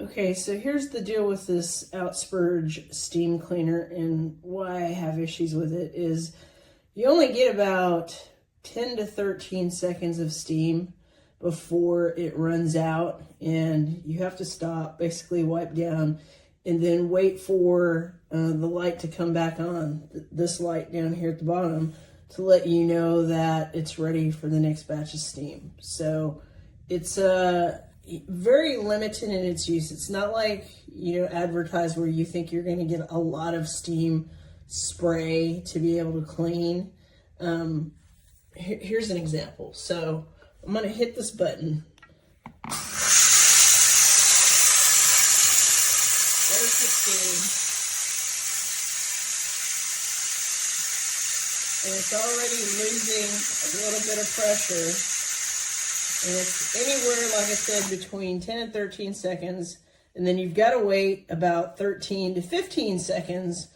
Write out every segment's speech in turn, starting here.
Okay, so here's the deal with this Outspurge steam cleaner and why I have issues with it is you only get about 10 to 13 seconds of steam before it runs out, and you have to stop, basically wipe down, and then wait for the light to come back on, this light down here at the bottom, to let you know that it's ready for the next batch of steam. So it's very limited in its use. It's not like, advertised where you think you're going to get a lot of steam spray to be able to clean. Here's an example. So I'm going to hit this button. There's the steam. And it's already losing a little bit of pressure. And it's anywhere, like I said, between 10 and 13 seconds. And then you've got to wait about 13 to 15 seconds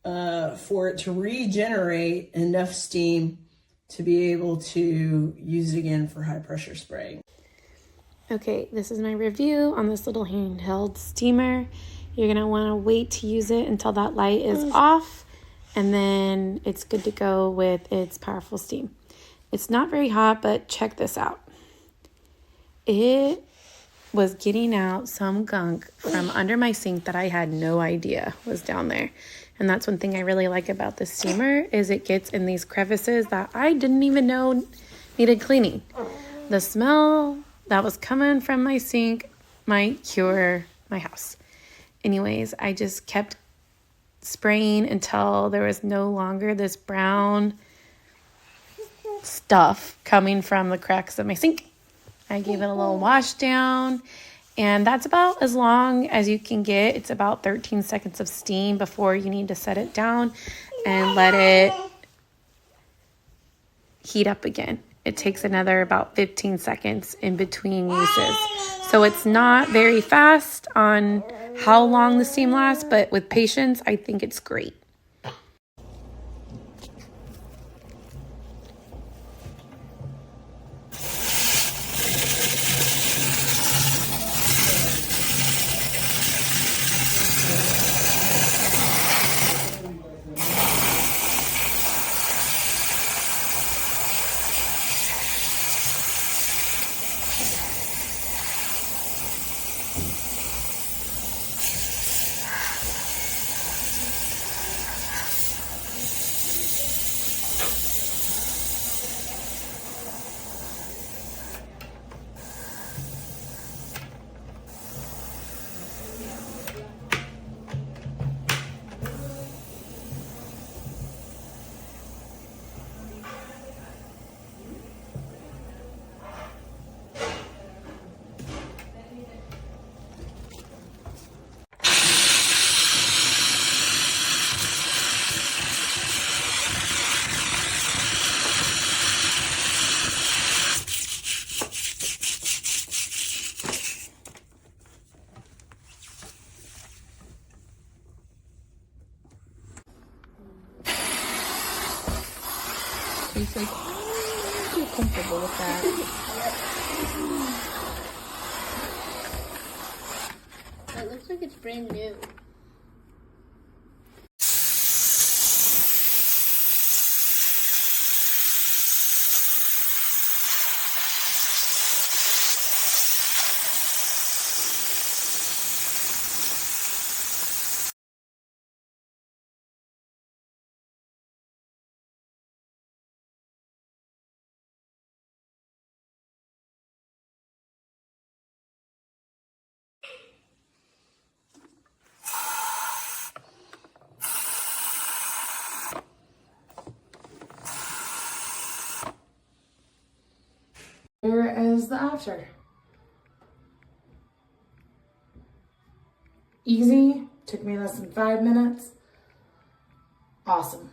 for it to regenerate enough steam to be able to use it again for high pressure spraying. Okay, this is my review on this little handheld steamer. You're going to want to wait to use it until that light is off, and then it's good to go with its powerful steam. It's not very hot, but check this out. It was getting out some gunk from under my sink that I had no idea was down there. And that's one thing I really like about the steamer is it gets in these crevices that I didn't even know needed cleaning. The smell that was coming from my sink might cure my house. Anyways, I just kept spraying until there was no longer this brown stuff coming from the cracks of my sink. I gave it a little wash down, and that's about as long as you can get. It's about 13 seconds of steam before you need to set it down and let it heat up again. It takes another about 15 seconds in between uses. So it's not very fast on how long the steam lasts, but with patience, I think it's great. He's like, I don't feel comfortable with that. It looks like it's brand new. Here is the after. Easy, took me less than 5 minutes. Awesome.